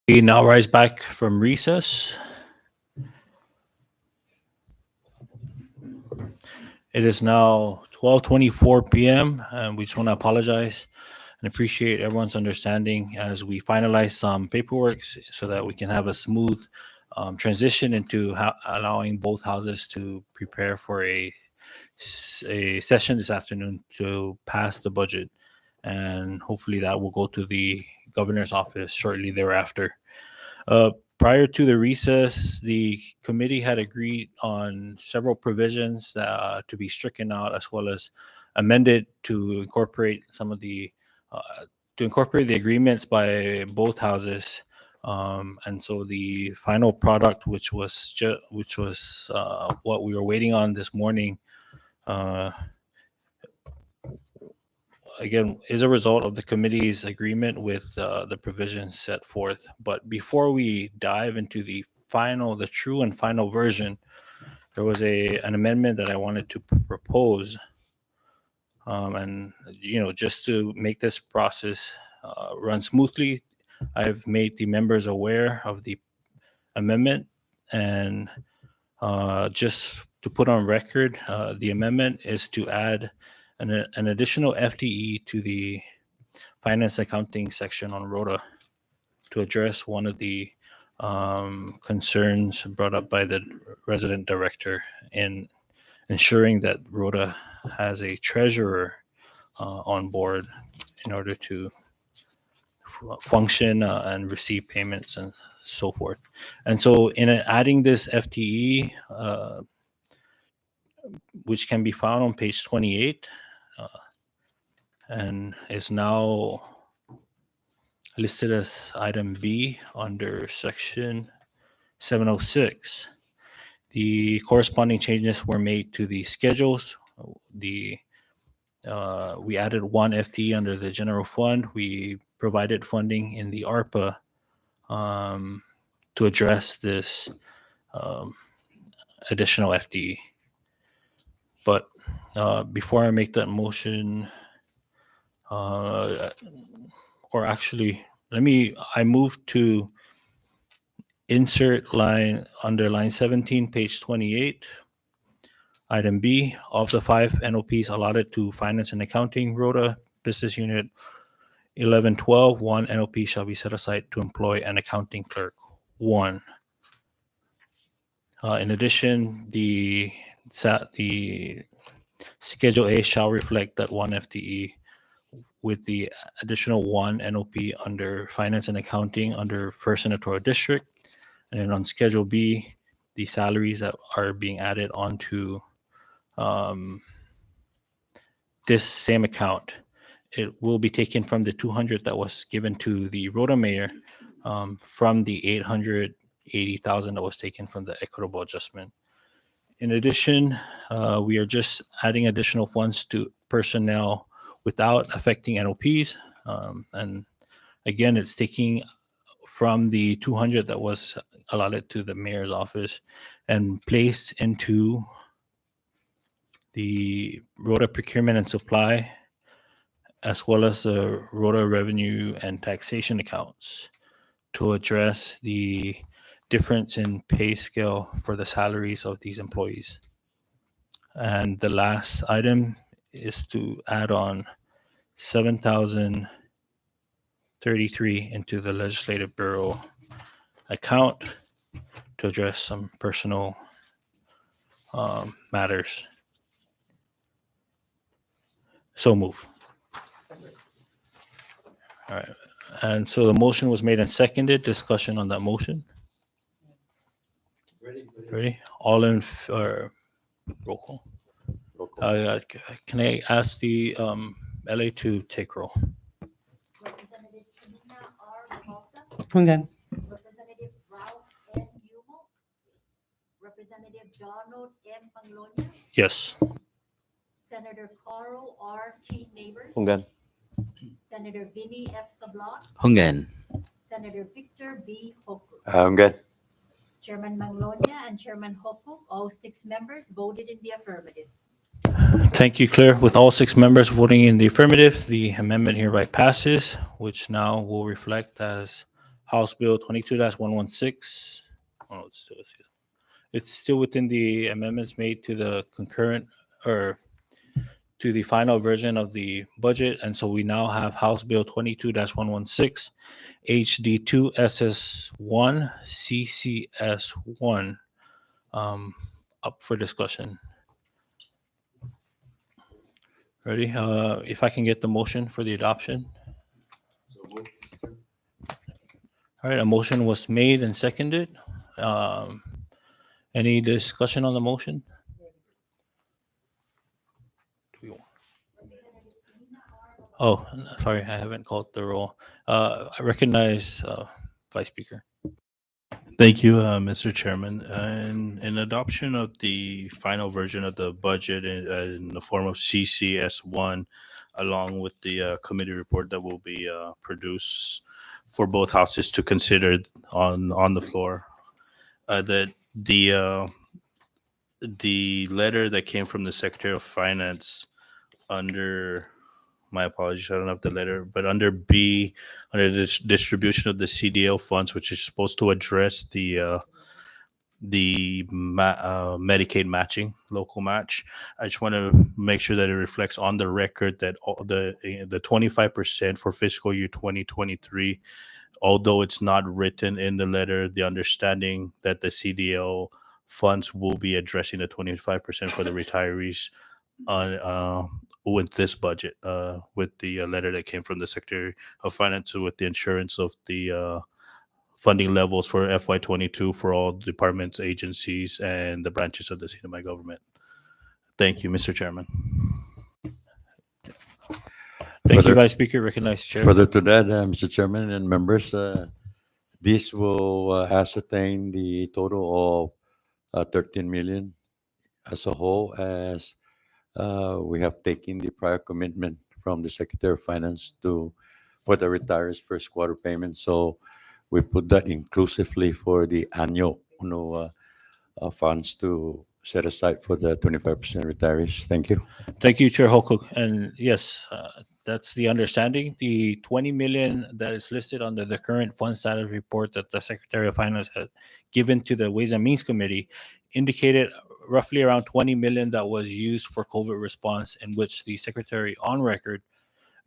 We now rise back from recess. It is now 12:24 p.m. and we just want to apologize and appreciate everyone's understanding as we finalize some paperwork so that we can have a smooth transition into allowing both houses to prepare for a session this afternoon to pass the budget. And hopefully that will go to the governor's office shortly thereafter. Prior to the recess, the committee had agreed on several provisions to be stricken out, as well as amended to incorporate some of the agreements by both houses. And so the final product, which was what we were waiting on this morning, again, is a result of the committee's agreement with the provisions set forth. But before we dive into the true and final version, there was an amendment that I wanted to propose. And, just to make this process run smoothly, I've made the members aware of the amendment. And just to put on record, the amendment is to add an additional FTE to the finance accounting section on ROTA to address one of the concerns brought up by the resident director in ensuring that ROTA has a treasurer on board in order to function and receive payments and so forth. And so in adding this FTE, which can be found on page 28, and is now listed as item B under section 706. The corresponding changes were made to the schedules. We added one FTE under the general fund. We provided funding in the ARPA to address this additional FTE. But before I make that motion, I move to insert line under line 17, page 28, item B, of the 5 NOPs allotted to finance and accounting ROTA business unit 1112, 1 NOP shall be set aside to employ an accounting clerk. 1. In addition, the Schedule A shall reflect that 1 FTE with the additional 1 NOP under finance and accounting under First Senatorial District. And then on Schedule B, the salaries that are being added onto this same account. It will be taken from the 200 that was given to the ROTA mayor from the 880,000 that was taken from the equitable adjustment. In addition, we are just adding additional funds to personnel without affecting NOPs. And again, it's taking from the 200 that was allotted to the mayor's office and placed into the ROTA procurement and supply, as well as the ROTA revenue and taxation accounts to address the difference in pay scale for the salaries of these employees. And the last item is to add on 7,033 into the Legislative Bureau account to address some personal matters. So move. All right. And so the motion was made and seconded. Discussion on that motion. Ready? All in roll call. Can I ask the LA to take roll? Representative Tina R. Revolta, Hungan. Representative Ralph N. Yumo, Representative Donald M. Panglonia, Yes. Senator Carl R. Keith Neighbors, Hungan. Senator Vinny F. Sablon, Hungan. Senator Victor B. Hoku. I'm good. Chairman Manglonia and Chairman Hoku, all 6 members voted in the affirmative. Thank you, Claire. With all 6 members voting in the affirmative, the amendment hereby passes, which now will reflect as House Bill 22-116. Oh, it's still within the amendments made to the concurrent or to the final version of the budget. And so we now have House Bill 22-116, HD2 SS1, CCS1 up for discussion. Ready? If I can get the motion for the adoption. All right, a motion was made and seconded. Any discussion on the motion? Oh, sorry, I haven't called the roll. I recognize Vice Speaker. Thank you, Mr. Chairman. In adoption of the final version of the budget in the form of CCS1, along with the committee report that will be produced for both houses to consider on the floor, the letter that came from the Secretary of Finance under, my apologies, I don't have the letter, but under B, under the distribution of the CDL funds, which is supposed to address the Medicaid matching, local match. I just want to make sure that it reflects on the record that all the 25% for fiscal year 2023, although it's not written in the letter, the understanding that the CDL funds will be addressing the 25% for the retirees with this budget, with the letter that came from the Secretary of Finance, with the insurance of the funding levels for FY22 for all departments, agencies, and the branches of the CNMI government. Thank you, Mr. Chairman. Thank you, Further- Vice Speaker. Recognize Chair. Further to that, Mr. Chairman and members, this will ascertain the total of 13 million as a whole, as we have taken the prior commitment from the Secretary of Finance for the retirees' first quarter payment. So we put that inclusively for the annual funds to set aside for the 25% retirees. Thank you. Thank you, Chair Holcook. And yes, that's the understanding. The 20 million that is listed under the current fund status report that the Secretary of Finance had given to the Ways and Means Committee indicated roughly around 20 million that was used for COVID response, in which the Secretary on record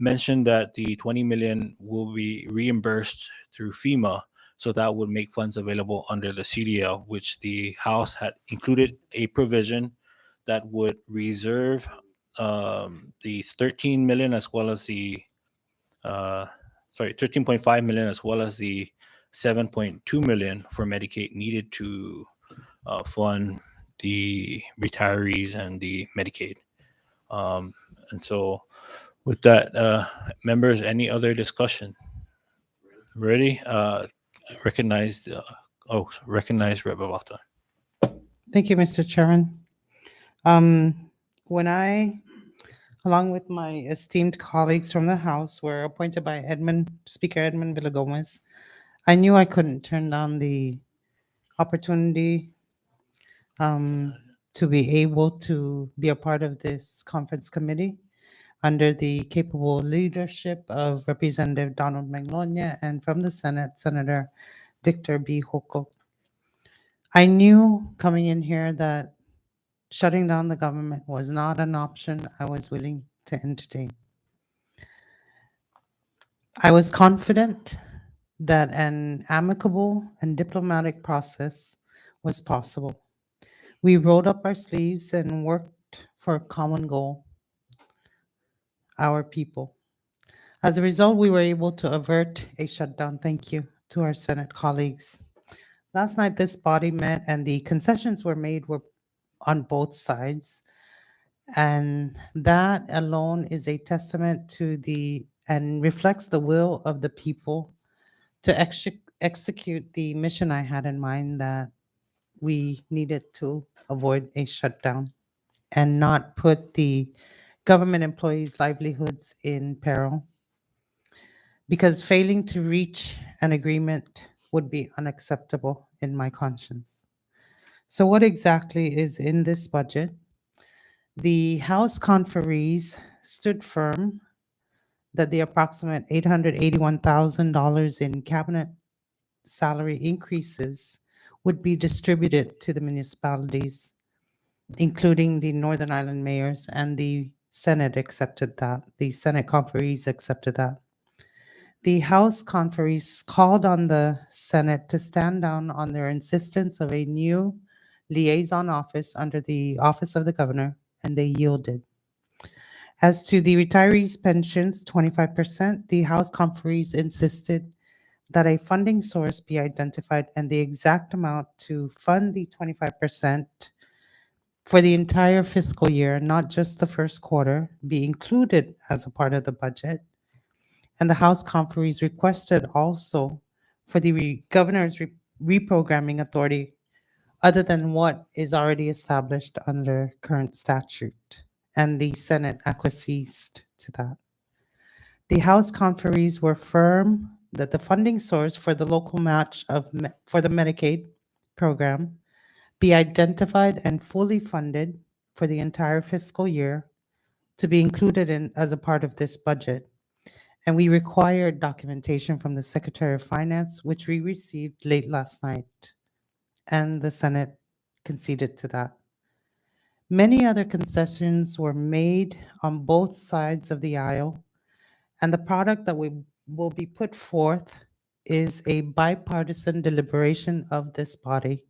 mentioned that the 20 million will be reimbursed through FEMA. So that would make funds available under the CDL, which the House had included a provision that would reserve the 13 million as well as the 13.5 million as well as the 7.2 million for Medicaid needed to fund the retirees and the Medicaid. And so with that, members, any other discussion? Ready? Recognize Rep. Abata. Thank you, Mr. Chairman. When I, along with my esteemed colleagues from the House, were appointed by Speaker Edmund Villagomez, I knew I couldn't turn down the opportunity to be able to be a part of this conference committee under the capable leadership of Representative Donald Magnolia, and from the Senate, Senator Victor B. Holcook. I knew coming in here that shutting down the government was not an option I was willing to entertain. I was confident that an amicable and diplomatic process was possible. We rolled up our sleeves and worked for a common goal, our people. As a result, we were able to avert a shutdown. Thank you to our Senate colleagues. Last night, this body met and the concessions were made were on both sides. And that alone is a testament to and reflects the will of the people to execute the mission I had in mind, that we needed to avoid a shutdown and not put the government employees' livelihoods in peril, because failing to reach an agreement would be unacceptable in my conscience. So what exactly is in this budget? The House conferees stood firm that the approximate $881,000 in cabinet salary increases would be distributed to the municipalities, including the Northern Ireland mayors, and the Senate accepted that. The Senate conferees accepted that. The House conferees called on the Senate to stand down on their insistence of a new liaison office under the office of the governor, and they yielded. As to the retirees' pensions, 25%, the House conferees insisted that a funding source be identified and the exact amount to fund the 25% for the entire fiscal year, not just the first quarter, be included as a part of the budget. And the House conferees requested also for the governor's reprogramming authority other than what is already established under current statute. And the Senate acquiesced to that. The House conferees were firm that the funding source for the local match for the Medicaid program be identified and fully funded for the entire fiscal year to be included in as a part of this budget. And we required documentation from the Secretary of Finance, which we received late last night, and the Senate conceded to that. Many other concessions were made on both sides of the aisle, and the product that will be put forth is a bipartisan deliberation of this body.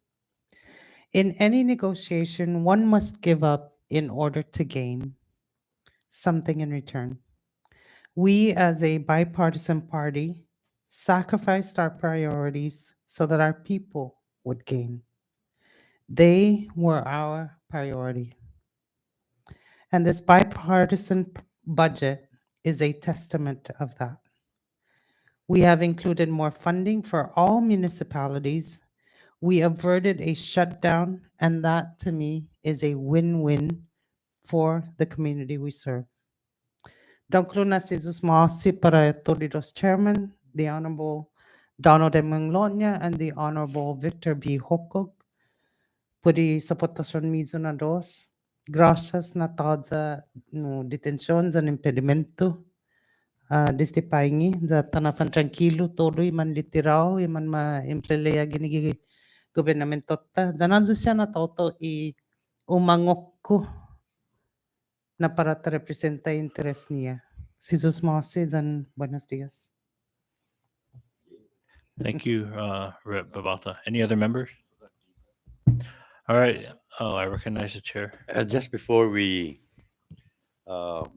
In any negotiation, one must give up in order to gain something in return. We, as a bipartisan party, sacrificed our priorities so that our people would gain. They were our priority. And this bipartisan budget is a testament of that. We have included more funding for all municipalities. We averted a shutdown, and that to me is a win-win for the community we serve. Donc, Luna Jesus Maasi para Toridos Chairman, the Honorable Donald M. Manglonia, and the Honorable Victor B. Hokok, puri sa votación mismo na dos. Gracias na toda no detención sa impedimento. Deste paingi, da tanafan tranquilo, todo iman litirao, iman ma-emplelea ginigi gobernamento ta. Zananzo siya na toto i umangok na para te representa interes niya. Jesus Moses and buenos dias. Thank you, Rep. Babata. Any other members? All right. Oh, I recognize the chair. Just before we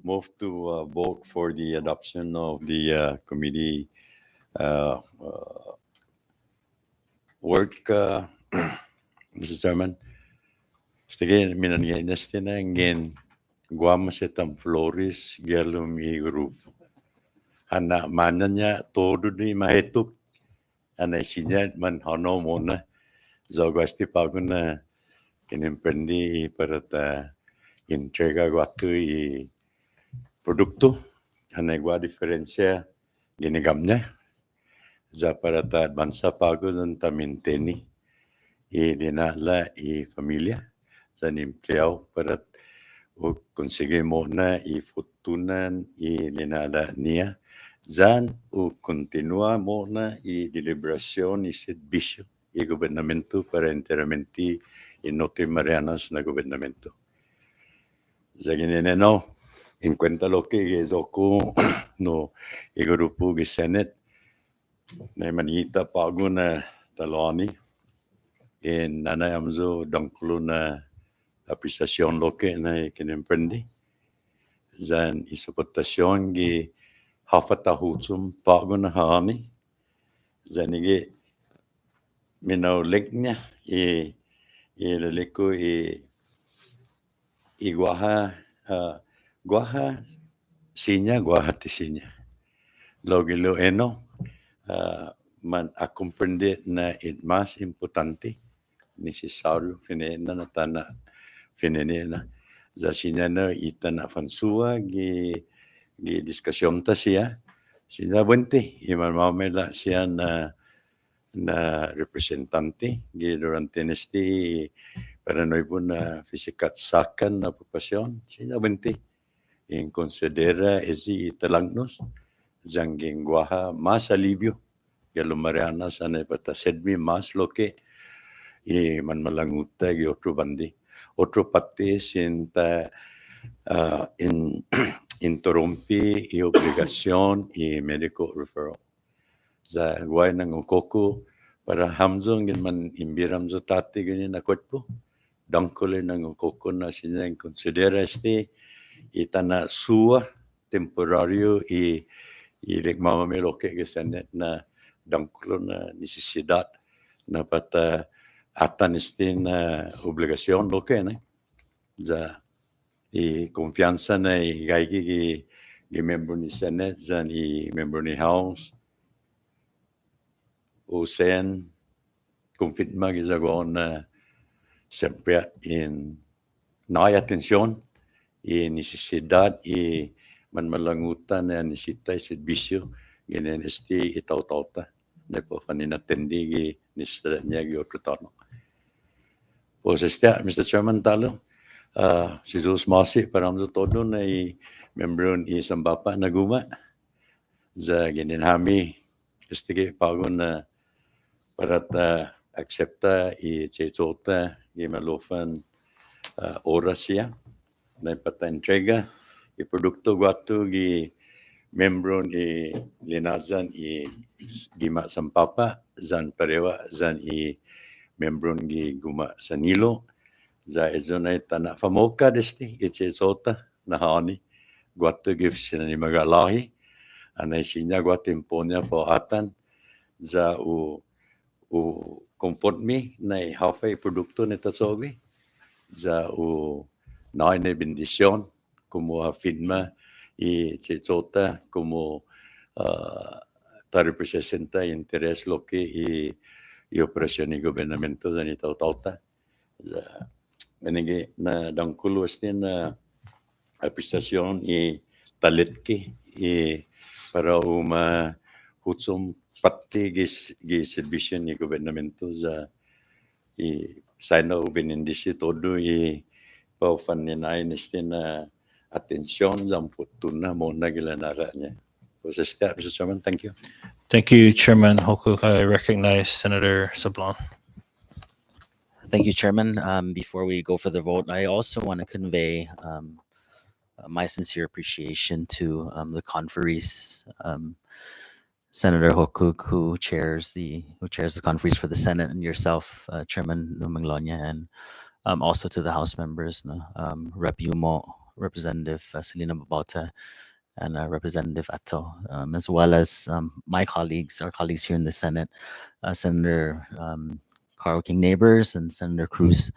move to vote for the adoption of the committee work, Mr. Chairman, sige minangyay na ngin guam setam Flores galum I group. Ana mananya todo ni mahetuk ana isinya man hono mona zogasti paguna kinemprendi para ta entrega guatu I produkto ana gua diferencia ginigamnya za para ta bansa pago zan ta minteni I dinala I familia zan empleado para o conseguimos na I fortunan I dinala niya zan o continuamos na I deliberación I servicio I gobernamento para enteramente I Norte Marianas na gobernamento. Zaginene no, en cuenta lo que es oku no I grupo de Senate na manita pago na taloni en nana amzo dangklo na apreciación lo que na kinemprendi zan isopotasyon gi hafatahutsum pago na hani zan ige minauliknya I leleko I guaha sinya guaha tisinya logilo eno man a comprender na it más importante necesario finena na tana finena za sinya na itana fansua gi discussion ta siya buente iman mamela siya na representante gi durante nesti para noi pun na fisikat sakan na population siya buente en considera esi talangnos zangging guaha mas alivio Mariana sana pata sedmi mas loke I man malanguta gi otro bandi. Otro parte sinta in interrompi I obligación I medical referral. Za guay ng ukoko para hamzong gin man imbiram za tati ganyan na kwetpo. Dangkole ng ukoko na sinyang considera este itana sua temporario I mama me loke ke senet na dangkolo na necesidad na pata atan este na obligación loke na za I confianza na I gaigi gi membro ni senet zan I membro ni house o sen confirma que na siempre in no hay atención y necesidad y man malangutan na necesita servicio ginen este itautauta na po fanina tendi gi necesidad niya gi otro tono. Pues Mr. Chairman talo si Jesus Masi paramzo todo na I membro ni Sambapa na guma za ginin hami este pagon na para acepta I cecota gi malofan oras siya na pata entrega I produkto guato gi membro ni linazan I gima Sampapa zan parewa zan I membro gi guma Sanilo za ezona tana famoka desti I cecota na hani guato gi sina ni magalahi anay sinya guato imponya po atan za u conforme na hafa produkto neta sogi za na na bendición como afirma y cecota como ta representa interés lo que y operación y gobernamento za ni tauta za menenge na dangkulo este na apreciación y taletki y para uma hutsum pati gi servicio ni gobernamento za I sana benindisi todo I paufaninain este na atención zam fortuna mona gilanaranya. Pues Mr. Chairman, thank you. Thank you, Chairman Hokuk. I recognize Senator Sablan. Thank you, Chairman. Before we go for the vote, I also want to convey my sincere appreciation to the conferees, Senator Hokuk, who chairs the conferees for the Senate, and yourself, Chairman Manglonia, and also to the House members, Rep. Yumo, Representative Selena Babauta, and Representative Atto, as well as our colleagues here in the Senate, Senator Carl King Neighbors and Senator Cruz.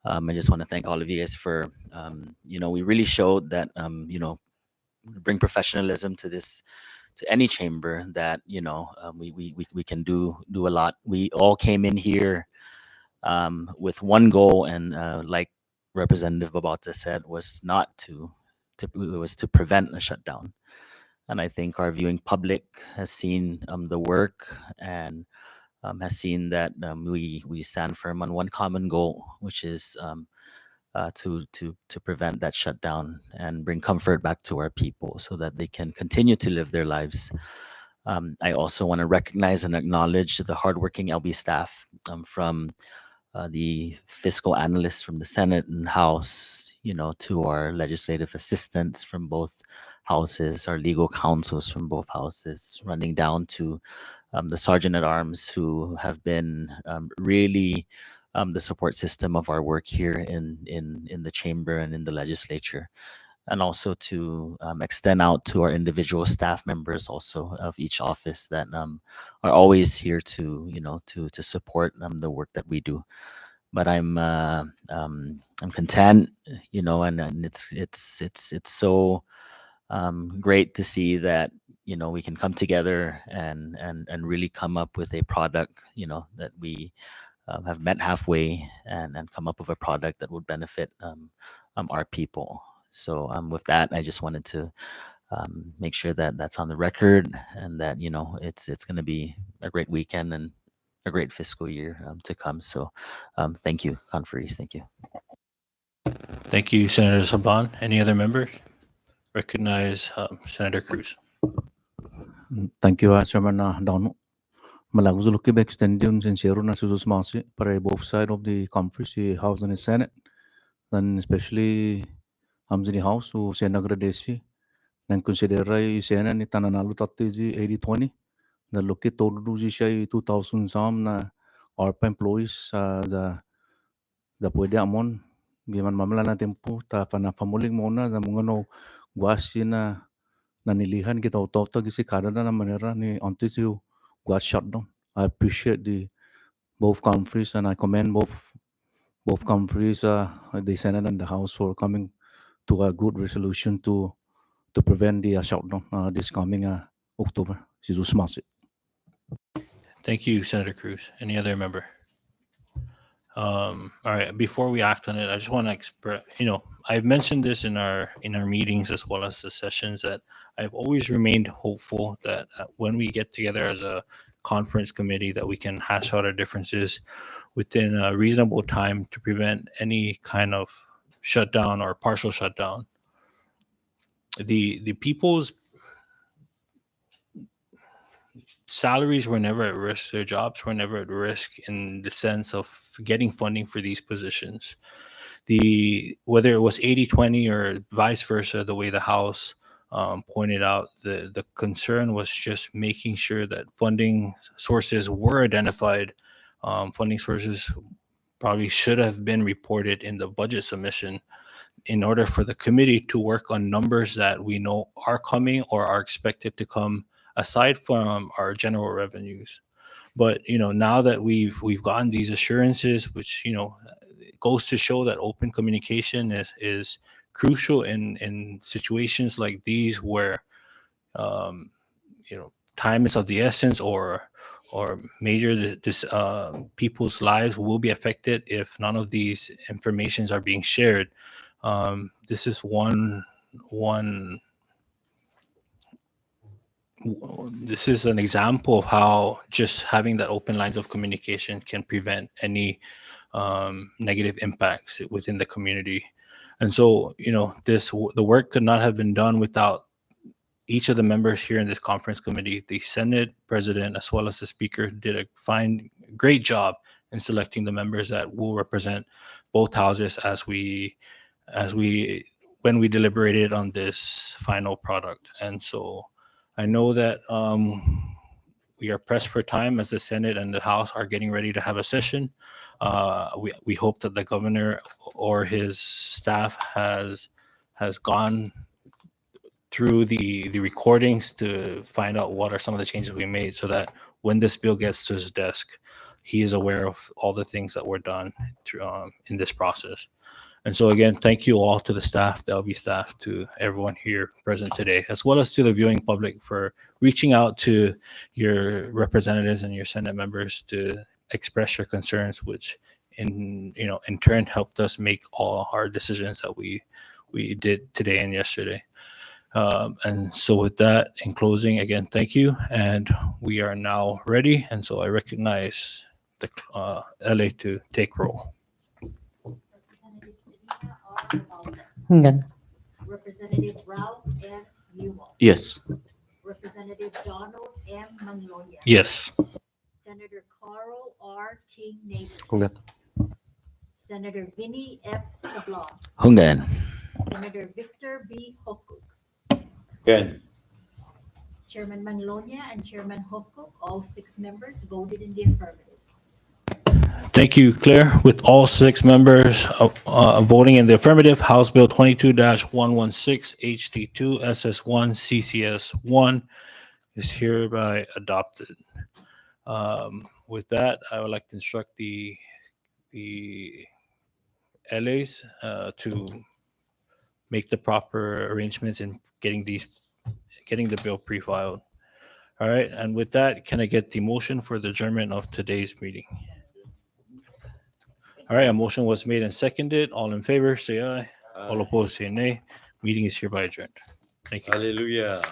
I just want to thank all of you guys for, we really showed that, bring professionalism to any chamber, that, we can do a lot. We all came in here with one goal, and like Representative Babauta said, was to prevent a shutdown. And I think our viewing public has seen the work and has seen that we stand firm on one common goal, which is to prevent that shutdown and bring comfort back to our people so that they can continue to live their lives. I also want to recognize and acknowledge the hardworking LB staff, from the fiscal analysts from the Senate and House, to our legislative assistants from both houses, our legal counsels from both houses, running down to the Sergeant at Arms, who have been really the support system of our work here in the chamber and in the legislature, and also to extend out to our individual staff members also of each office that are always here to support the work that we do. But I'm content, and it's so great to see that we can come together and really come up with a product that we have met halfway and come up with a product that would benefit our people. So with that, I just wanted to make sure that that's on the record, and that it's going to be a great weekend and a great fiscal year to come. So thank you, conferees. Thank you. Thank you, Senator Sablan. Any other members? Recognize Senator Cruz. Thank you, Chairman Dono. Malagos look be extending sincero na sususmasi para both side of the conference, the House and the Senate, and especially the House who Senate agradeci and considera I Senate ni tananalu tatti 80-20 na look at todo siya 2,000 some na ARPA employees za pwede amon giman mamala na tempo ta panapamuling muna na mga no guasi na nanilihan kita utota gisi Canada na manera ni until you got shut down. I appreciate the both countries and I commend both countries, the Senate and the House for coming to a good resolution to prevent the shutdown this coming October. Thank you, Senator Cruz. Any other member? All right. Before we act on it, I just want to express. I've mentioned this in our meetings as well as the sessions that I've always remained hopeful that when we get together as a conference committee, that we can hash out our differences within a reasonable time to prevent any kind of shutdown or partial shutdown. The people's salaries were never at risk. Their jobs were never at risk in the sense of getting funding for these positions. Whether it was 80-20 or vice versa, the way the House pointed out, the concern was just making sure that funding sources were identified. Funding sources probably should have been reported in the budget submission in order for the committee to work on numbers that we know are coming or are expected to come aside from our general revenues. But now that we've gotten these assurances, which it goes to show that open communication is crucial in situations like these where time is of the essence or major people's lives will be affected if none of these informations are being shared. This is this is an example of how just having that open lines of communication can prevent any negative impacts within the community. And so, the work could not have been done without each of the members here in this conference committee. The Senate president, as well as the speaker, did a great job in selecting the members that will represent both houses when we deliberated on this final product. And so I know that we are pressed for time as the Senate and the House are getting ready to have a session. We hope that the governor or his staff has gone through the recordings to find out what are some of the changes we made, so that when this bill gets to his desk, he is aware of all the things that were done in this process. And so again, thank you all to the staff, the LB staff, to everyone here present today, as well as to the viewing public for reaching out to your representatives and your Senate members to express your concerns, which in turn helped us make all our decisions that we did today and yesterday. And so with that, in closing, again, thank you. And we are now ready. And so I recognize the LA to take roll. Hunggan. Representative Ralph F. Newell. Yes. Representative Donald M. Manglonia. Yes. Senator Carl R. King Nagin. Hunggan. Senator Vinny F. Sablon. Hunggan. Senator Victor B. Hokuk. Again. Chairman Manglonia and Chairman Hokuk, all 6 members voted in the affirmative. Thank you, Claire. With all 6 members voting in the affirmative, House Bill 22-116 HD2 SS1 CCS1 is hereby adopted. With that, I would like to instruct the LAs to make the proper arrangements in getting the bill pre-filed. All right, and with that, can I get the motion for the adjournment of today's meeting? All right, a motion was made and seconded. All in favor, say aye. All opposed, say nay. Meeting is hereby adjourned. Thank you. Hallelujah.